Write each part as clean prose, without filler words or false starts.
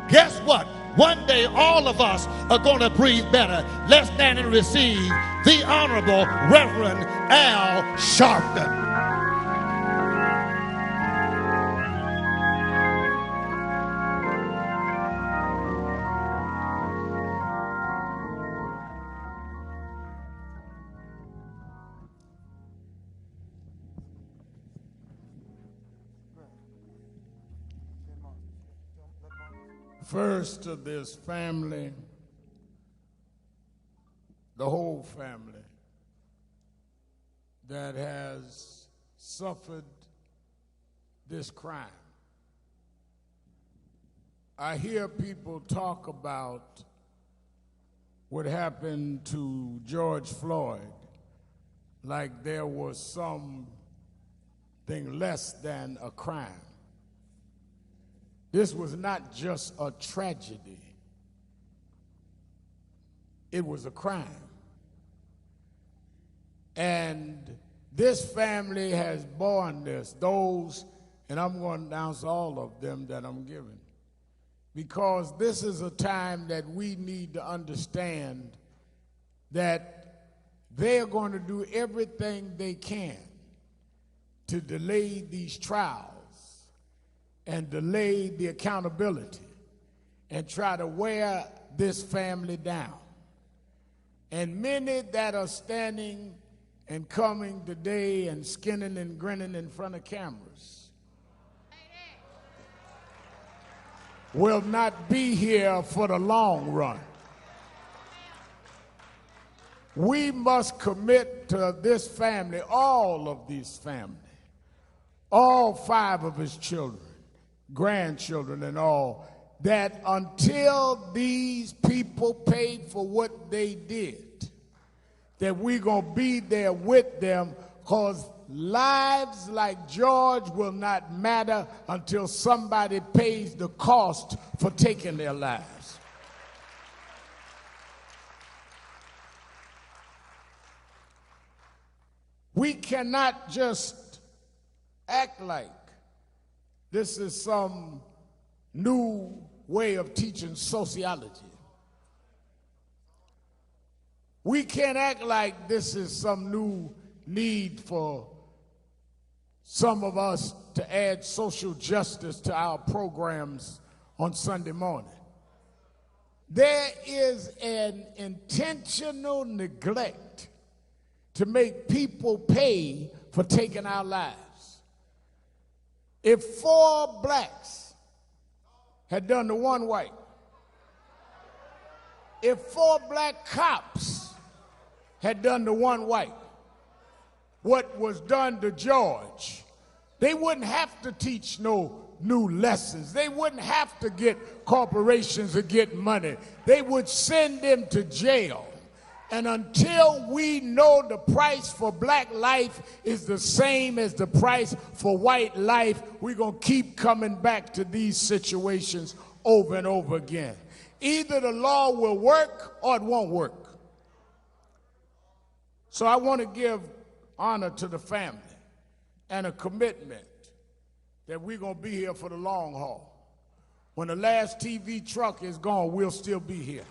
Guess what? One day all of us are going to breathe better. Let's stand and receive the Honorable Reverend Al Sharpton. First to this family, the whole family that has suffered this crime. I hear people talk about what happened to George Floyd like there was something less than a crime. This was not just a tragedy. It was a crime. And this family has borne this, those, and I'm going to announce all of them that I'm giving, because this is a time that we need to understand that they're going to do everything they can to delay these trials and delay the accountability and try to wear this family down. And many that are standing and coming today and skinning and grinning in front of cameras will not be here for the long run. We must commit to this family, all of these family, all 5 of his children, grandchildren and all, that until these people paid for what they did, that we're going to be there with them, because lives like George will not matter until somebody pays the cost for taking their lives. We cannot just act like this is some new way of teaching sociology. We can't act like this is some new need for some of us to add social justice to our programs on Sunday morning. There is an intentional neglect to make people pay for taking our lives. If 4 blacks had done to 1 white, if 4 black cops had done to 1 white what was done to George, they wouldn't have to teach no new lessons. They wouldn't have to get corporations to get money. They would send them to jail. And until we know the price for black life is the same as the price for white life, we're going to keep coming back to these situations over and over again. Either the law will work or it won't work. So I want to give honor to the family and a commitment that we're going to be here for the long haul. When the last TV truck is gone, we'll still be here.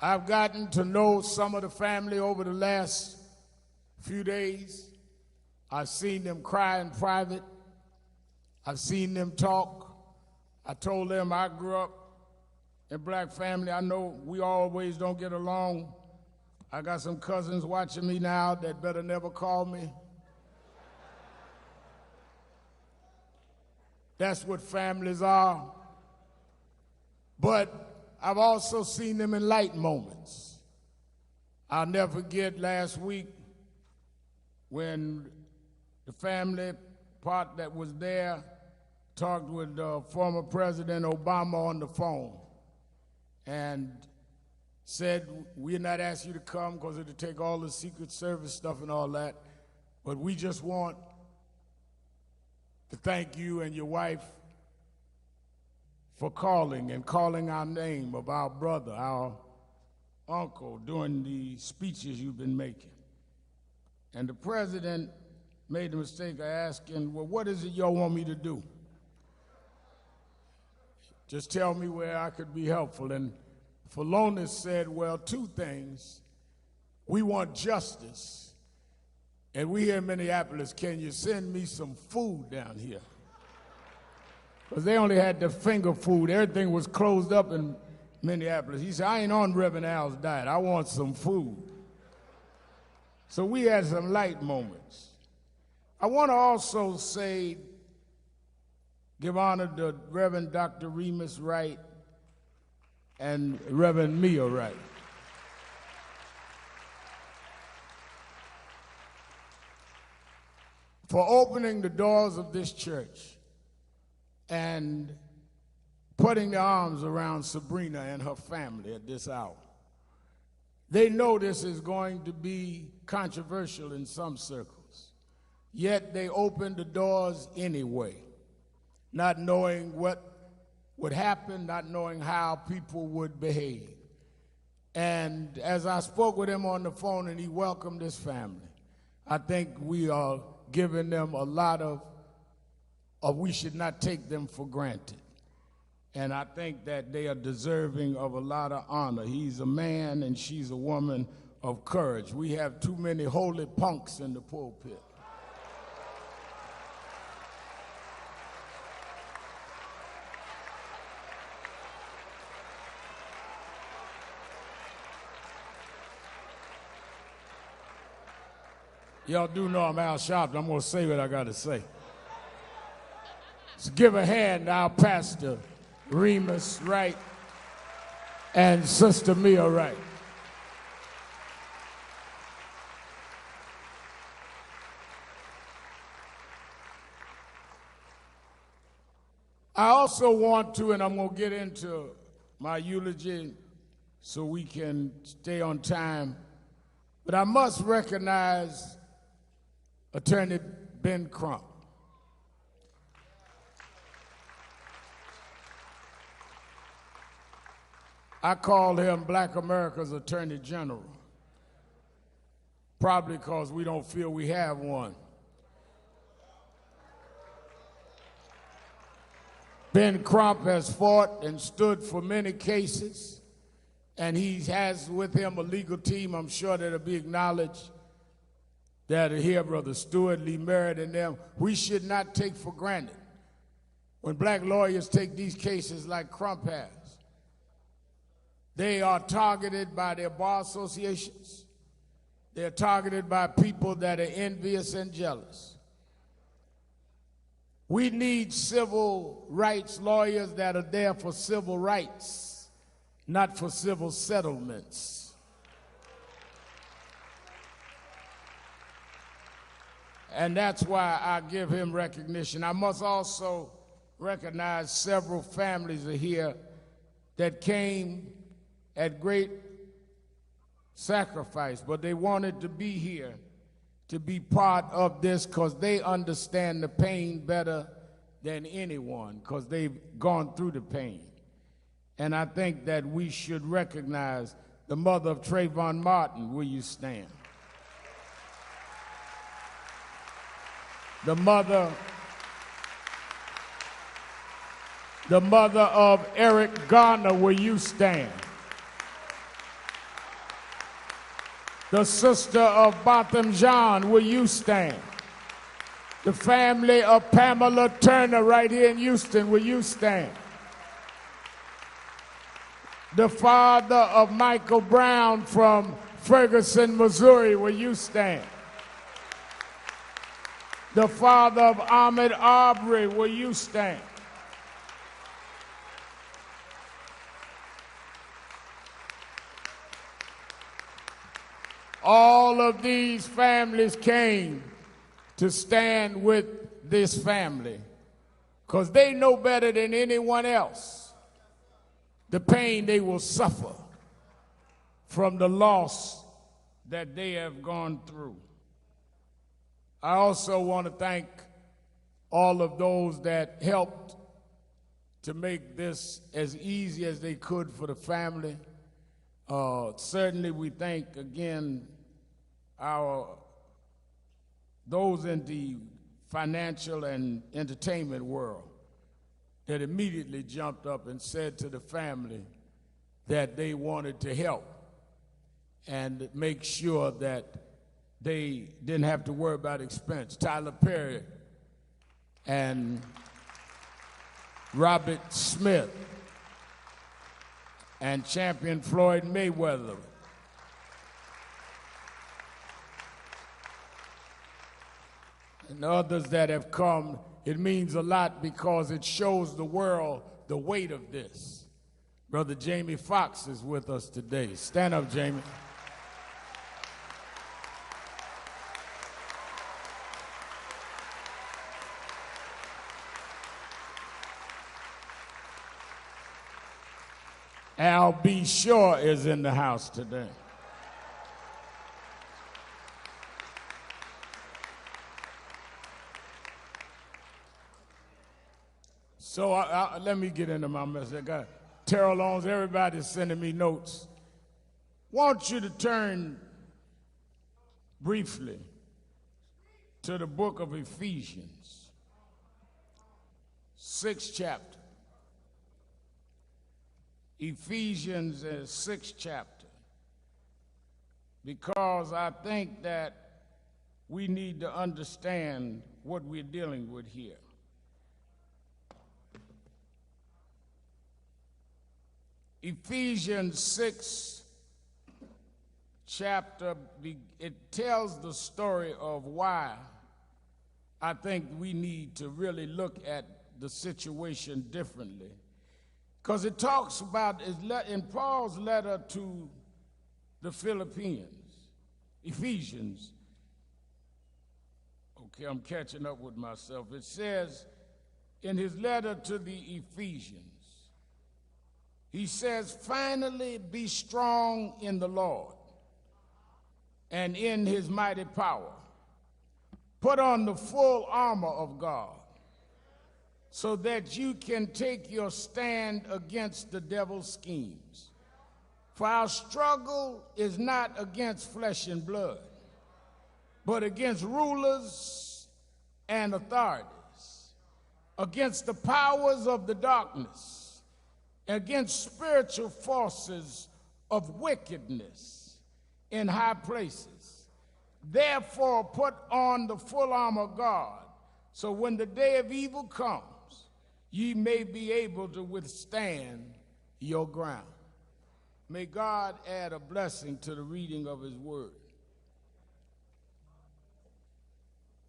I've gotten to know some of the family over the last few days. I've seen them cry in private. I've seen them talk. I told them I grew up in a black family. I know we always don't get along. I got some cousins watching me now that better never call me. That's what families are. But I've also seen them in light moments. I'll never forget last week when the family part that was there talked with former President Obama on the phone and said, we're not asking you to come because it'll take all the Secret Service stuff and all that, but we just want to thank you and your wife for calling our name of our brother, our uncle, during the speeches you've been making. And the president made the mistake of asking, well, what is it y'all want me to do? Just tell me where I could be helpful. And Philonis said, well, two things. We want justice. And we here in Minneapolis, can you send me some food down here? Because they only had the finger food. Everything was closed up in Minneapolis. He said, I ain't on Reverend Al's diet. I want some food. So we had some light moments. I want to also say, give honor to Reverend Dr. Remus Wright and Reverend Mia Wright. For opening the doors of this church and putting their arms around Sabrina and her family at this hour. They know this is going to be controversial in some circles, yet they opened the doors anyway, not knowing what would happen, not knowing how people would behave. And as I spoke with him on the phone and he welcomed his family, I think we are giving them a lot of we should not take them for granted. And I think that they are deserving of a lot of honor. He's a man and she's a woman of courage. We have too many holy punks in the pulpit. Y'all do know I'm Al Sharpton. I'm going to say what I got to say. So give a hand to our pastor, Remus Wright, and Sister Mia Wright. I also want to, and I'm going to get into my eulogy so we can stay on time, but I must recognize Attorney Ben Crump. I call him Black America's Attorney General, probably because we don't feel we have one. Ben Crump has fought and stood for many cases, and he has with him a legal team, I'm sure that'll be acknowledged, that are here, Brother Stewart, Lee Merritt, and them. We should not take for granted when black lawyers take these cases like Crump has. They are targeted by their bar associations. They're targeted by people that are envious and jealous. We need civil rights lawyers that are there for civil rights, not for civil settlements. And that's why I give him recognition. I must also recognize several families are here that came at great sacrifice, but they wanted to be here to be part of this because they understand the pain better than anyone because they've gone through the pain. And I think that we should recognize the mother of Trayvon Martin. Will you stand? The mother of Eric Garner, will you stand? The sister of Botham Jean, will you stand? The family of Pamela Turner right here in Houston, will you stand? The father of Michael Brown from Ferguson, Missouri, will you stand? The father of Ahmaud Arbery, will you stand? All of these families came to stand with this family because they know better than anyone else the pain they will suffer from the loss that they have gone through. I also want to thank all of those that helped to make this as easy as they could for the family. Certainly we thank again our those in the financial and entertainment world that immediately jumped up and said to the family that they wanted to help and make sure that they didn't have to worry about expense. Tyler Perry and Robert Smith and champion Floyd Mayweather. And others that have come, it means a lot because it shows the world the weight of this. Brother Jamie Foxx is with us today. Stand up, Jamie. Al B. Shore is in the house today. So let me get into my message. I got Terrell Owens, everybody's sending me notes. Want you to turn briefly to the book of Ephesians, 6th chapter. Ephesians is 6th chapter, because I think that we need to understand what we're dealing with here. Ephesians 6 chapter, it tells the story of why I think we need to really look at the situation differently. Because it talks about, in Paul's letter to the Ephesians, okay, I'm catching up with myself. It says in his letter to the Ephesians, he says, finally be strong in the Lord and in his mighty power. Put on the full armor of God so that you can take your stand against the devil's schemes. For our struggle is not against flesh and blood, but against rulers and authorities, against the powers of the darkness, against spiritual forces of wickedness in high places. Therefore, put on the full armor of God, so when the day of evil comes, ye may be able to withstand your ground. May God add a blessing to the reading of his word.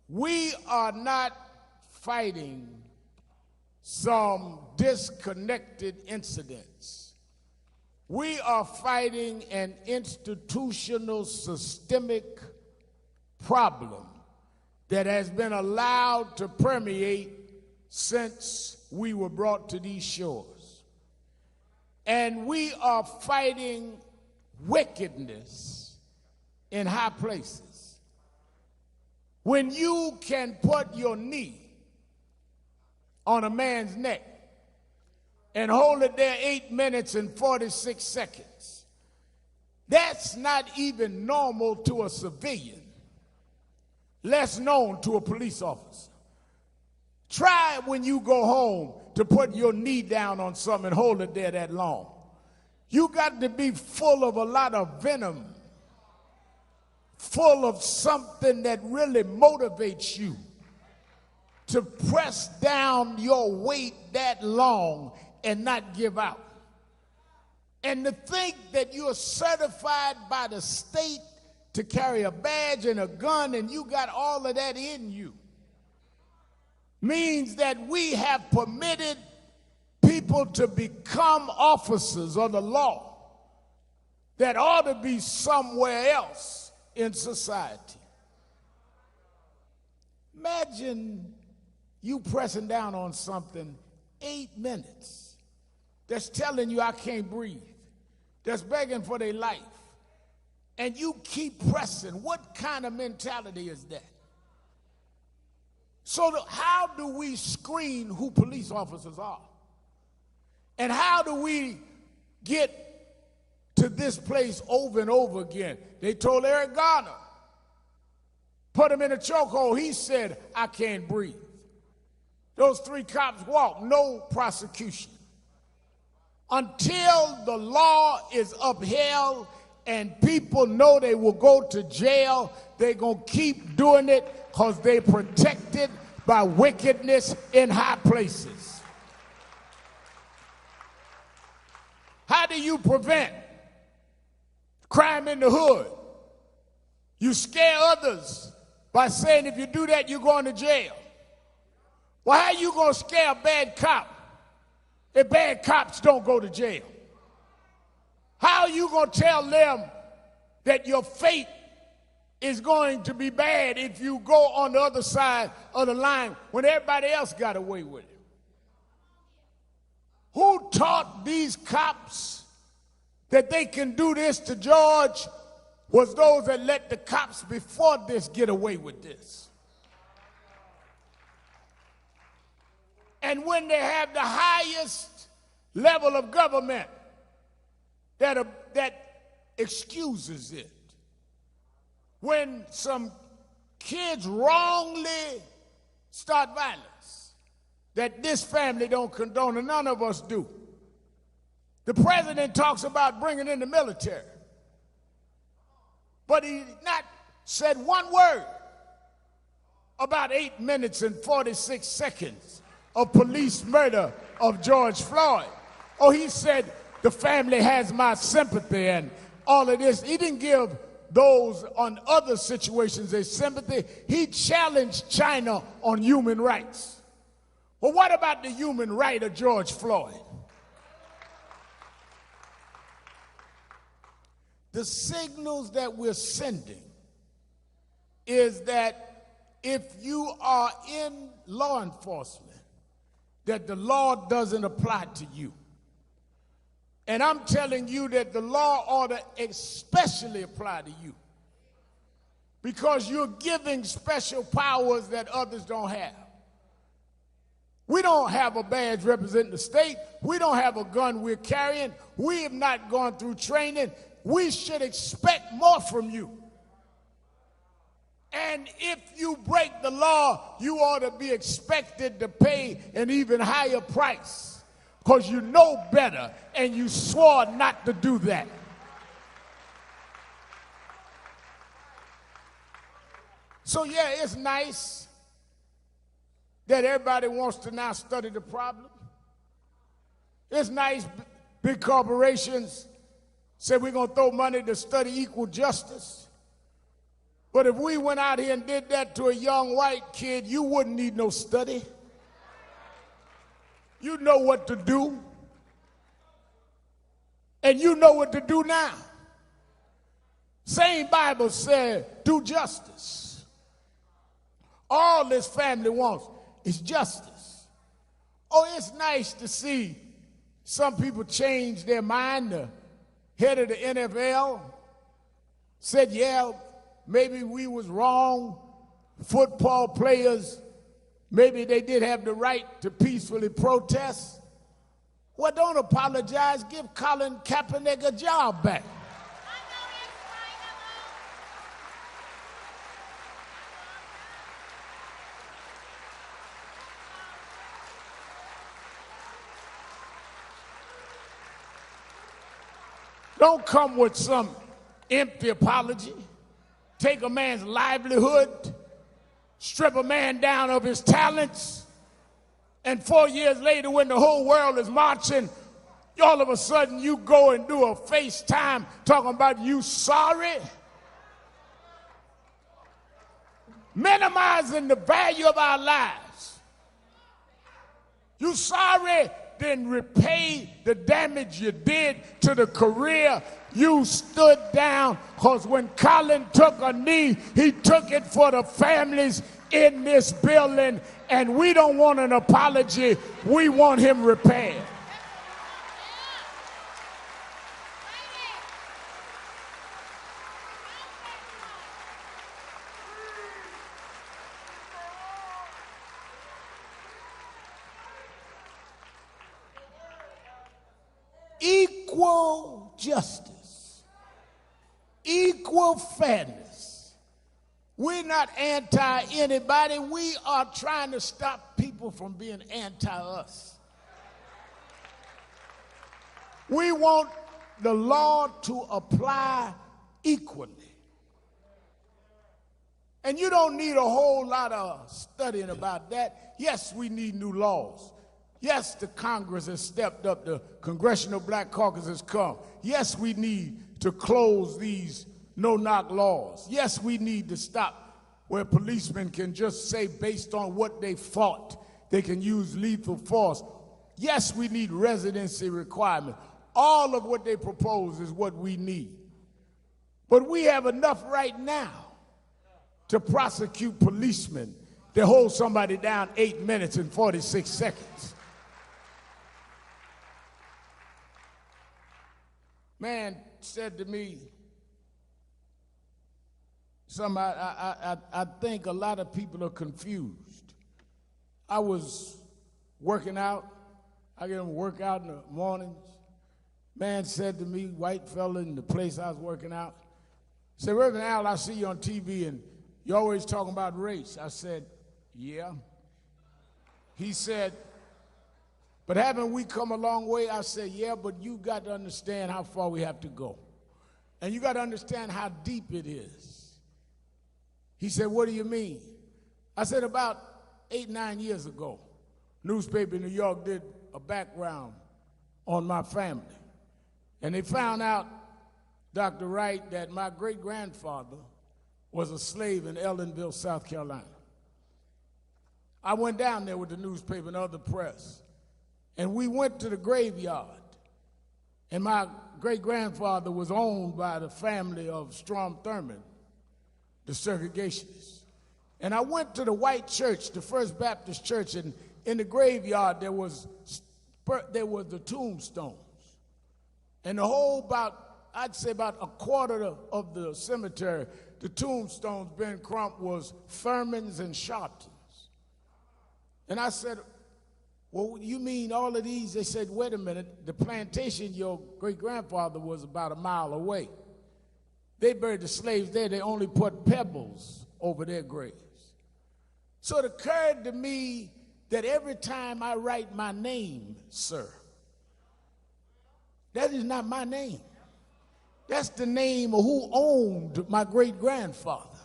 We are not fighting some disconnected incidents. We are fighting an institutional, systemic problem that has been allowed to permeate since we were brought to these shores. And we are fighting wickedness in high places. When you can put your knee on a man's neck and hold it there 8 minutes and 46 seconds, that's not even normal to a civilian, less known to a police officer. Try when you go home to put your knee down on something and hold it there that long. You got to be full of a lot of venom, full of something that really motivates you to press down your weight that long and not give out. And to think that you're certified by the state to carry a badge and a gun and you got all of that in you means that we have permitted people to become officers of the law that ought to be somewhere else in society. Imagine you pressing down on something 8 minutes that's telling you I can't breathe, that's begging for their life, and you keep pressing. What kind of mentality is that? So how do we screen who police officers are? And how do we get to this place over and over again? They told Eric Garner put him in a chokehold. He said, I can't breathe. Those 3 cops walked, no prosecution. Until the law is upheld and people know they will go to jail, they're going to keep doing it because they're protected by wickedness in high places. How do you prevent crime in the hood? You scare others by saying if you do that, you're going to jail. Well, how are you going to scare a bad cop if bad cops don't go to jail? How are you going to tell them that your fate is going to be bad if you go on the other side of the line when everybody else got away with it? Who taught these cops that they can do this to George was those that let the cops before this get away with this. And when they have the highest level of government that excuses it, when some kids wrongly start violence, that this family don't condone, and none of us do. The president talks about bringing in the military, but he not said one word about 8 minutes and 46 seconds of police murder of George Floyd. Oh, he said the family has my sympathy and all of this. He didn't give those on other situations their sympathy. He challenged China on human rights. Well, what about the human right of George Floyd? The signals that we're sending is that if you are in law enforcement, that the law doesn't apply to you. And I'm telling you that the law ought to especially apply to you, because you're giving special powers that others don't have. We don't have a badge representing the state. We don't have a gun we're carrying. We have not gone through training. We should expect more from you. And if you break the law, you ought to be expected to pay an even higher price, because you know better and you swore not to do that. So yeah, it's nice that everybody wants to now study the problem. It's nice big corporations say we're going to throw money to study equal justice. But if we went out here and did that to a young white kid, you wouldn't need no study. You know what to do. And you know what to do now. Same Bible said, do justice. All this family wants is justice. Oh, it's nice to see some people change their mind. The head of the NFL said, yeah, maybe we was wrong. Football players, maybe they did have the right to peacefully protest. Well, don't apologize. Give Colin Kaepernick a job back. Don't come with some empty apology. Take a man's livelihood, strip a man down of his talents, and 4 years later when the whole world is marching, all of a sudden you go and do a FaceTime talking about you sorry. Minimizing the value of our lives. You sorry? Then repay the damage you did to the career you stood down, because when Colin took a knee, he took it for the families in this building, and we don't want an apology. We want him repaired. Equal justice, equal fairness. We're not anti-anybody. We are trying to stop people from being anti-us. We want the law to apply equally. And you don't need a whole lot of studying about that. Yes, we need new laws. Yes, the Congress has stepped up. The Congressional Black Caucus has come. Yes, we need to close these no-knock laws. Yes, we need to stop where policemen can just say based on what they fought, they can use lethal force. Yes, we need residency requirements. All of what they propose is what we need. But we have enough right now to prosecute policemen that hold somebody down 8 minutes and 46 seconds. Man said to me, I think a lot of people are confused. I was working out. I get them to work out in the mornings. Man said to me, white fella in the place I was working out, said, Reverend Al, I see you on TV and you're always talking about race. I said, yeah. He said, but haven't we come a long way? I said, yeah, but you got to understand how far we have to go. And you got to understand how deep it is. He said, what do you mean? I said, about 8, 9 years ago, newspaper in New York did a background on my family. And they found out, Dr. Wright, that my great-grandfather was a slave in Ellenville, South Carolina. I went down there with the newspaper and other press, and we went to the graveyard. And my great-grandfather was owned by the family of Strom Thurmond, the segregationists. And I went to the white church, the First Baptist Church, and in the graveyard there was the tombstones. And the whole I'd say about a quarter of the cemetery, the tombstones, Ben Crump, was Thurmond's and Sharpton's. And I said, well, you mean all of these? They said, wait a minute, the plantation your great-grandfather was about a mile away. They buried the slaves there. They only put pebbles over their graves. So it occurred to me that every time I write my name, sir, that is not my name. That's the name of who owned my great-grandfather.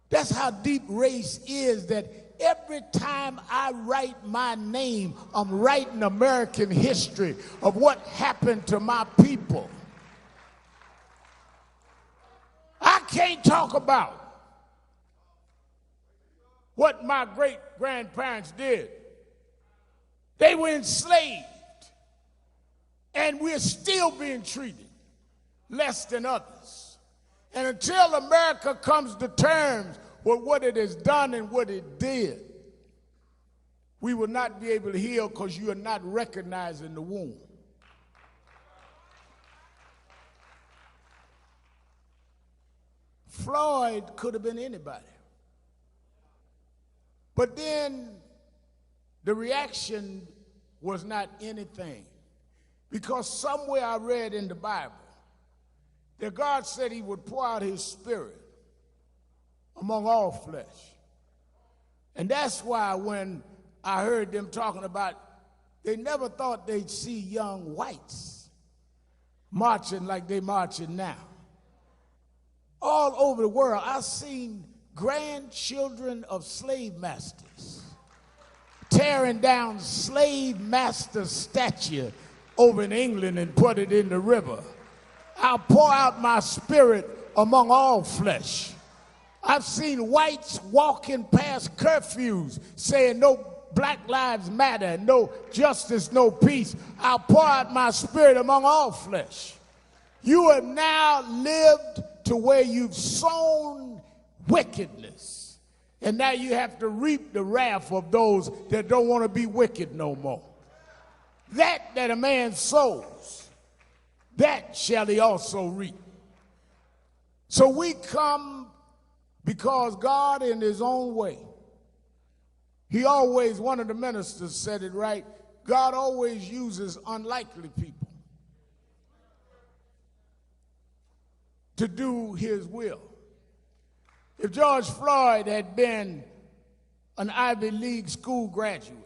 That's how deep race is, that every time I write my name, I'm writing American history of what happened to my people. I can't talk about what my great-grandparents did. They were enslaved, and we're still being treated less than others. And until America comes to terms with what it has done and what it did, we will not be able to heal because you are not recognizing the wound. Floyd could have been anybody. But then the reaction was not anything. Because somewhere I read in the Bible that God said he would pour out his spirit among all flesh. And that's why when I heard them talking about, they never thought they'd see young whites marching like they marching now. All over the world, I've seen grandchildren of slave masters tearing down slave master statue over in England and put it in the river. I'll pour out my spirit among all flesh. I've seen whites walking past curfews saying no Black Lives Matter, no justice, no peace. I'll pour out my spirit among all flesh. You have now lived to where you've sown wickedness, and now you have to reap the wrath of those that don't want to be wicked no more. That a man sows, that shall he also reap. So we come because God in his own way, he always, one of the ministers said it right, God always uses unlikely people to do his will. If George Floyd had been an Ivy League school graduate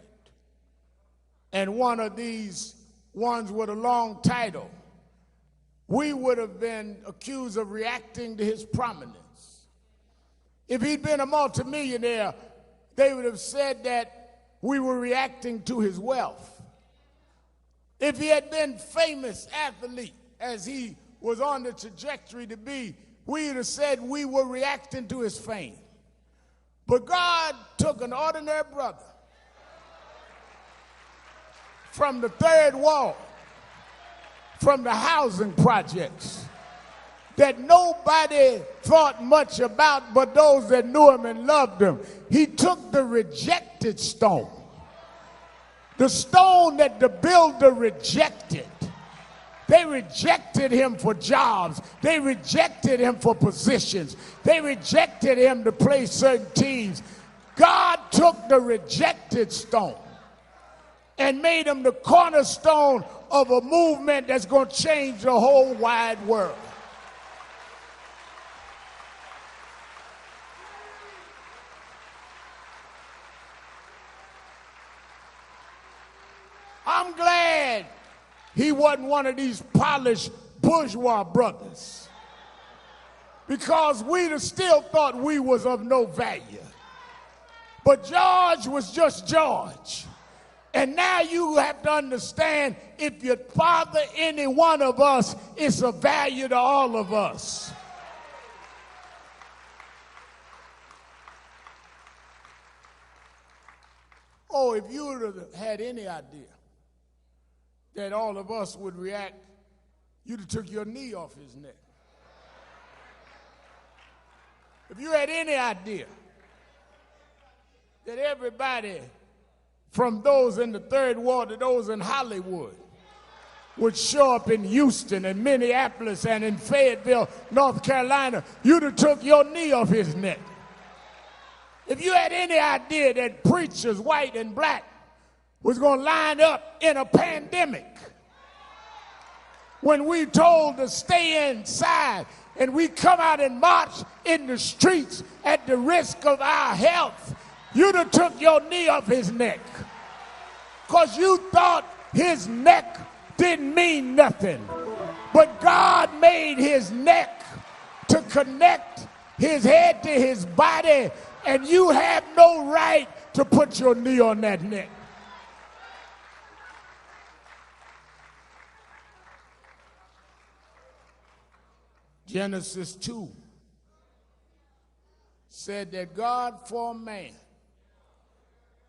and one of these ones with a long title, we would have been accused of reacting to his prominence. If he'd been a multimillionaire, they would have said that we were reacting to his wealth. If he had been famous athlete, as he was on the trajectory to be, we would have said we were reacting to his fame. But God took an ordinary brother from the third ward, from the housing projects that nobody thought much about but those that knew him and loved him. He took the rejected stone, the stone that the builder rejected. They rejected him for jobs. They rejected him for positions. They rejected him to play certain teams. God took the rejected stone and made him the cornerstone of a movement that's going to change the whole wide world. I'm glad he wasn't one of these polished bourgeois brothers, because we'd have still thought we was of no value. But George was just George. And now you have to understand, if you father any one of us, it's of value to all of us. Oh, if you would have had any idea that all of us would react, you'd have took your knee off his neck. If you had any idea that everybody, from those in the third ward to those in Hollywood, would show up in Houston and Minneapolis and in Fayetteville, North Carolina, you'd have took your knee off his neck. If you had any idea that preachers, white and black, was going to line up in a pandemic when we told to stay inside, and we come out and march in the streets at the risk of our health, you'd have took your knee off his neck, because you thought his neck didn't mean nothing. But God made his neck to connect his head to his body, and you have no right to put your knee on that neck. Genesis 2 said that God formed man.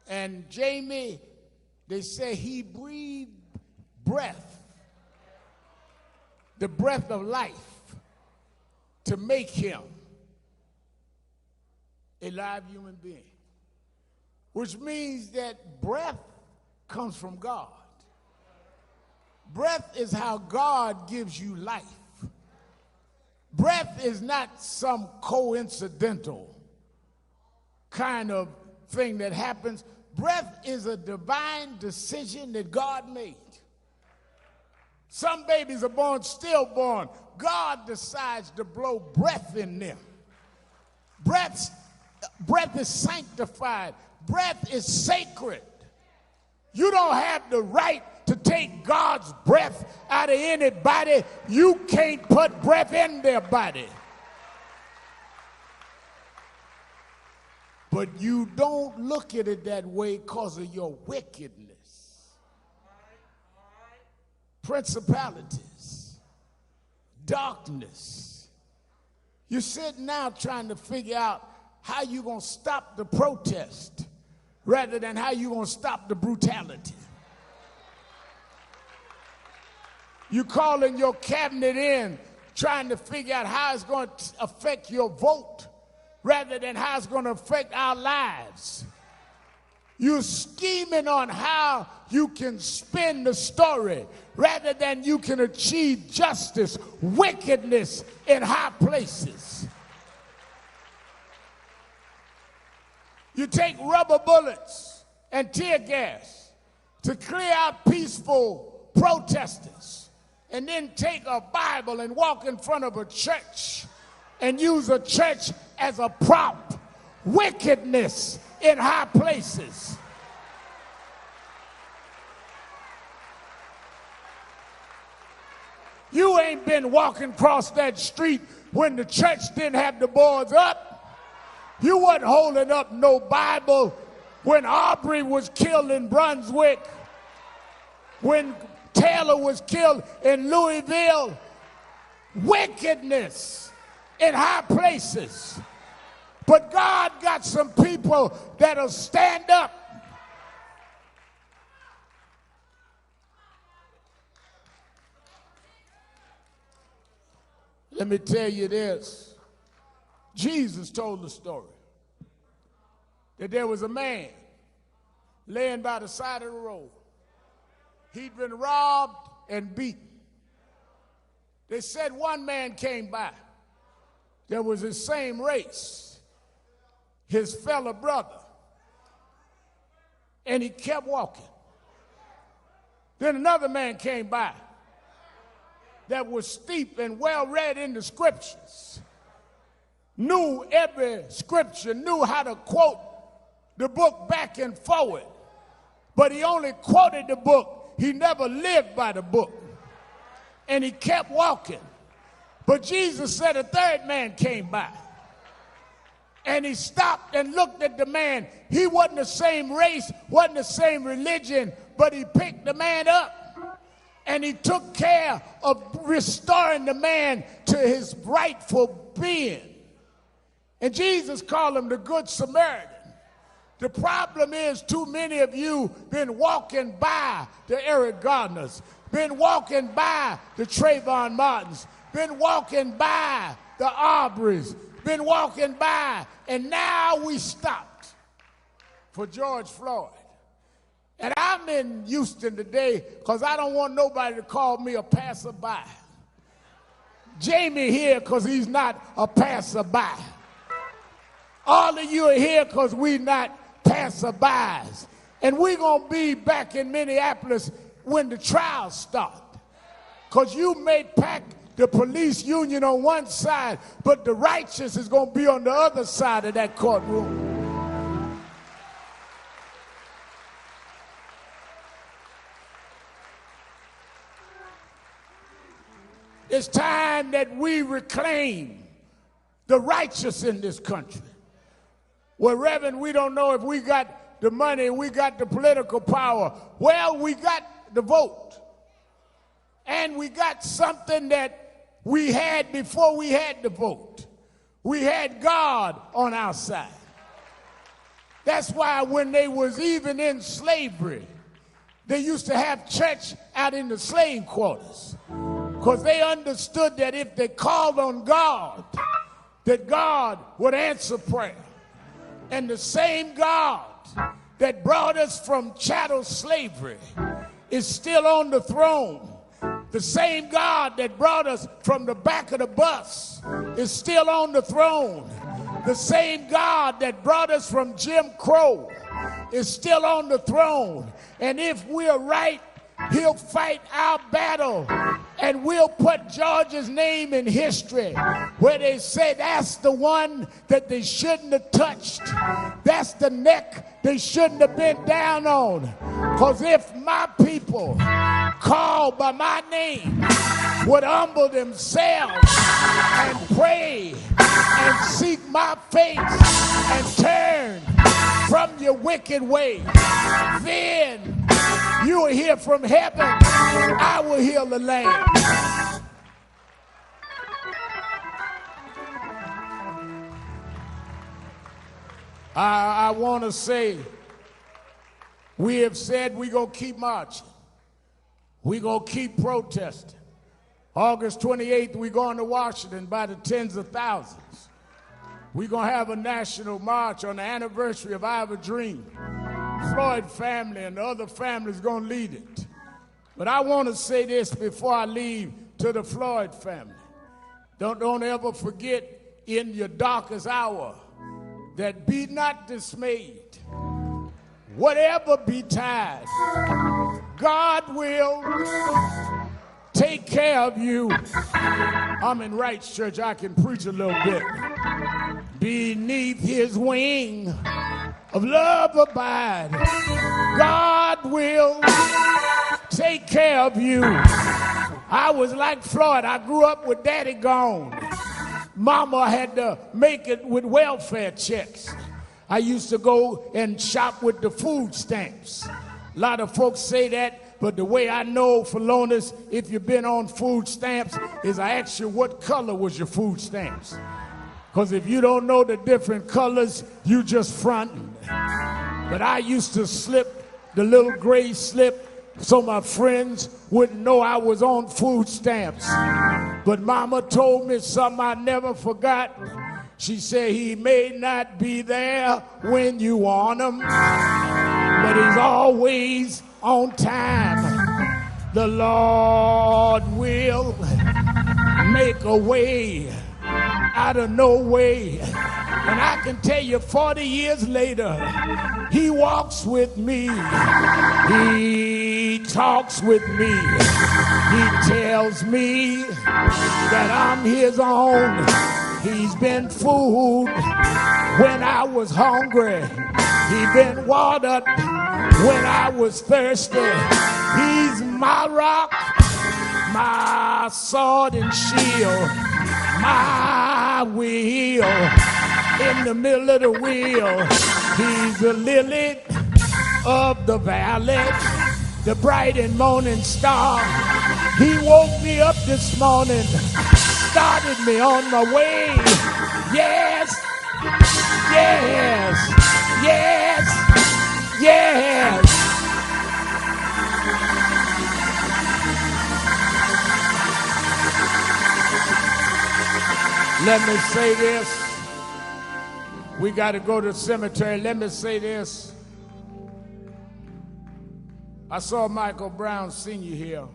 And Jamie, they say he breathed breath, the breath of life, to make him a live human being. Which means that breath comes from God. Breath is how God gives you life. Breath is not some coincidental kind of thing that happens. Breath is a divine decision that God made. Some babies are born stillborn. God decides to blow breath in them. Breath is sanctified. Breath is sacred. You don't have the right to take God's breath out of anybody. You can't put breath in their body. But you don't look at it that way because of your wickedness. Principalities, darkness. You're sitting now trying to figure out how you're going to stop the protest rather than how you're going to stop the brutality. You're calling your cabinet in trying to figure out how it's going to affect your vote rather than how it's going to affect our lives. You're scheming on how you can spin the story rather than you can achieve justice, wickedness in high places. You take rubber bullets and tear gas to clear out peaceful protesters, and then take a Bible and walk in front of a church and use a church as a prop, wickedness in high places. You ain't been walking across that street when the church didn't have the boards up. You wasn't holding up no Bible when Aubrey was killed in Brunswick, when Taylor was killed in Louisville. Wickedness in high places. But God got some people that'll stand up. Let me tell you this. Jesus told the story that there was a man laying by the side of the road. He'd been robbed and beaten. They said one man came by that was his same race, his fellow brother, and he kept walking. Then another man came by that was steeped and well read in the scriptures, knew every scripture, knew how to quote the book back and forward, but he only quoted the book. He never lived by the book. And he kept walking. But Jesus said a third man came by. And he stopped and looked at the man. He wasn't the same race, wasn't the same religion, but he picked the man up. And he took care of restoring the man to his rightful being. And Jesus called him the Good Samaritan. The problem is too many of you been walking by the Eric Gardners, been walking by the Trayvon Martins, been walking by the Aubreys, been walking by, and now we stopped for George Floyd. And I'm in Houston today because I don't want nobody to call me a passerby. Jamie here because he's not a passerby. All of you are here because we're not passerbys. And we're going to be back in Minneapolis when the trials start. Because you may pack the police union on one side, but the righteous is going to be on the other side of that courtroom. It's time that we reclaim the righteous in this country. Well, Reverend, we don't know if we got the money, we got the political power. Well, we got the vote. And we got something that we had before we had the vote. We had God on our side. That's why when they was even in slavery, they used to have church out in the slave quarters. Because they understood that if they called on God, that God would answer prayer. And the same God that brought us from chattel slavery is still on the throne. The same God that brought us from the back of the bus is still on the throne. The same God that brought us from Jim Crow is still on the throne. And if we're right, he'll fight our battle, and we'll put George's name in history where they say that's the one that they shouldn't have touched. That's the neck they shouldn't have been down on. Because if my people called by my name would humble themselves and pray and seek my face and turn from your wicked ways, then you will hear from heaven, I will heal the land. I want to say, we have said we're going to keep marching. We're going to keep protesting. August 28th, we're going to Washington by the tens of thousands. We're going to have a national march on the anniversary of I Have a Dream. Floyd family and the other families going to lead it. But I want to say this before I leave to the Floyd family. Don't ever forget in your darkest hour that be not dismayed. Whatever betide, God will take care of you. I'm in Wright's church. I can preach a little bit. beneath his wing of love abide. God will take care of you. I was like Floyd. I grew up with daddy gone. Mama had to make it with welfare checks. I used to go and shop with the food stamps. A lot of folks say that, but the way I know, Philonus, if you've been on food stamps, is I ask you what color was your food stamps. Because if you don't know the different colors, you just fronting. But I used to slip the little gray slip so my friends wouldn't know I was on food stamps. But Mama told me something I never forgot. She said, he may not be there when you want him, but he's always on time. The Lord will make a way out of no way. And I can tell you 40 years later, he walks with me. He talks with me. He tells me that I'm his own. He's been food when I was hungry. He's been watered when I was thirsty. He's my rock, my sword and shield, my wheel in the middle of the wheel. He's the lily of the valley, the bright and morning star. He woke me up this morning, started me on my way. Yes, yes, yes, yes. Let me say this. We got to go to the cemetery. Let me say this. I saw Michael Brown Sr. here,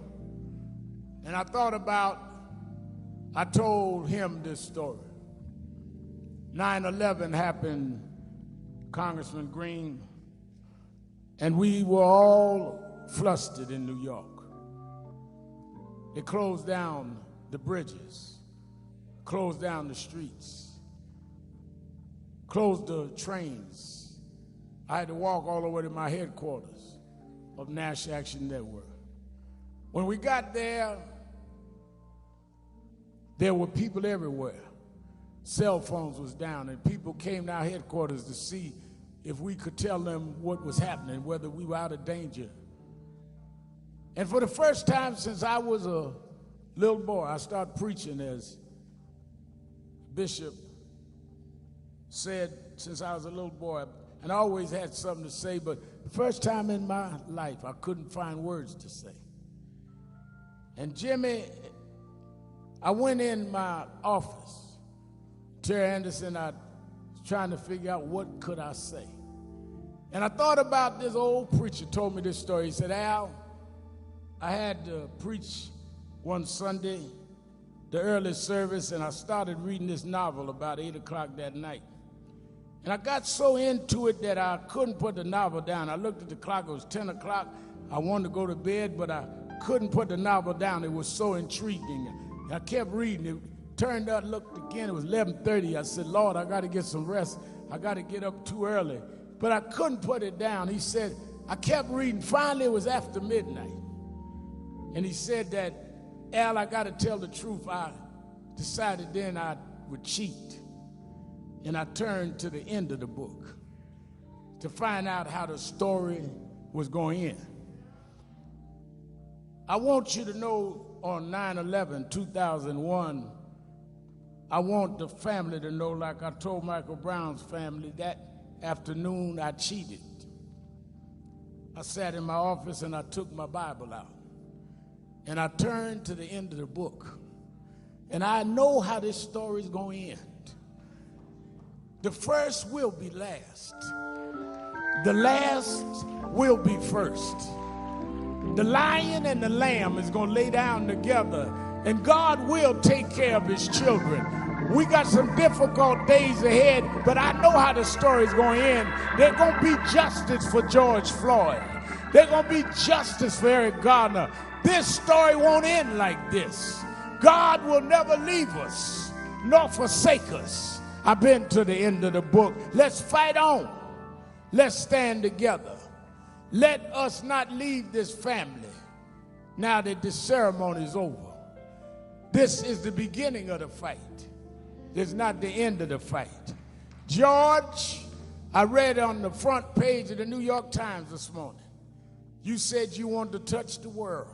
and I told him this story. 9/11 happened, Congressman Green, and we were all flustered in New York. They closed down the bridges, closed down the streets, closed the trains. I had to walk all the way to my headquarters of National Action Network. When we got there were people everywhere. Cell phones was down, and people came to our headquarters to see if we could tell them what was happening, whether we were out of danger. And for the first time since I was a little boy, I started preaching, as Bishop said, since I was a little boy. And I always had something to say, but the first time in my life, I couldn't find words to say. And Jimmy, I went in my office. Terry Anderson, I was trying to figure out what could I say. And I thought about this old preacher told me this story. He said, Al, I had to preach one Sunday, the early service, and I started reading this novel about 8 o'clock that night. And I got so into it that I couldn't put the novel down. I looked at the clock, it was 10 o'clock. I wanted to go to bed, but I couldn't put the novel down. It was so intriguing. I kept reading. It turned out, looked again, it was 11:30. I said, Lord, I got to get some rest. I got to get up too early. But I couldn't put it down. He said, I kept reading. Finally, it was after midnight. And he said that, Al, I got to tell the truth. I decided then I would cheat. And I turned to the end of the book to find out how the story was going in. I want you to know on 9/11, 2001, I want the family to know, like I told Michael Brown's family, that afternoon I cheated. I sat in my office and I took my Bible out. And I turned to the end of the book. And I know how this story is going to end. The first will be last. The last will be first. The lion and the lamb is going to lay down together, and God will take care of his children. We got some difficult days ahead, but I know how the story's going to end. There's going to be justice for George Floyd. There's going to be justice for Eric Garner. This story won't end like this. God will never leave us nor forsake us. I've been to the end of the book. Let's fight on. Let's stand together. Let us not leave this family now that this ceremony is over. This is the beginning of the fight. This is not the end of the fight. George, I read on the front page of the New York Times this morning, you said you wanted to touch the world.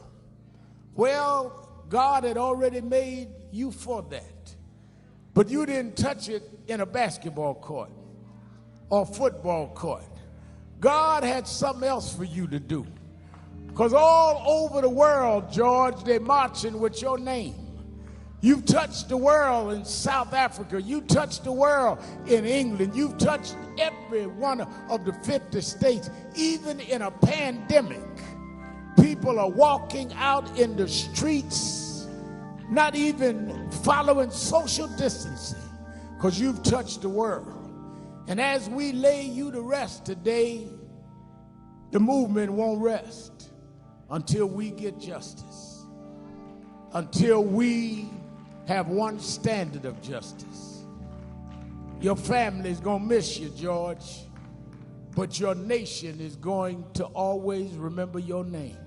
Well, God had already made you for that. But you didn't touch it in a basketball court or football court. God had something else for you to do. Because all over the world, George, they're marching with your name. You've touched the world in South Africa. You touched the world in England. You've touched every one of the 50 states. Even in a pandemic, people are walking out in the streets, not even following social distancing, because you've touched the world. And as we lay you to rest today, the movement won't rest until we get justice, until we have one standard of justice. Your family is going to miss you, George, but your nation is going to always remember your name,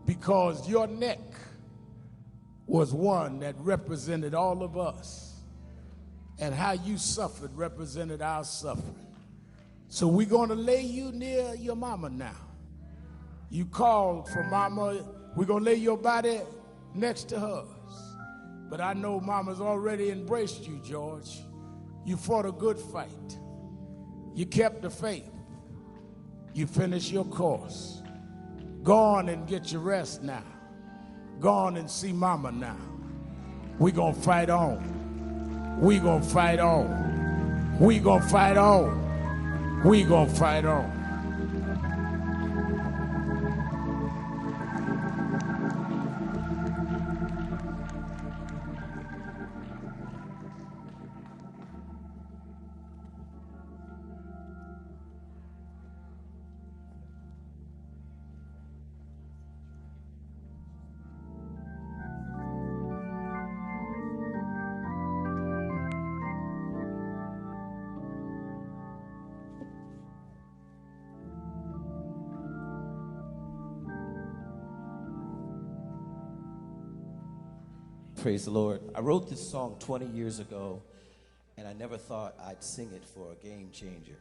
because your neck was one that represented all of us, and how you suffered represented our suffering. So we're going to lay you near your mama now. You called for mama. We're going to lay your body next to hers. But I know mama's already embraced you, George. You fought a good fight. You kept the faith. You finished your course. Go on and get your rest now. Go on and see mama now. We're going to fight on. We're going to fight on. We're going to fight on. We're going to fight on. Praise the Lord. I wrote this song 20 years ago, and I never thought I'd sing it for a game changer.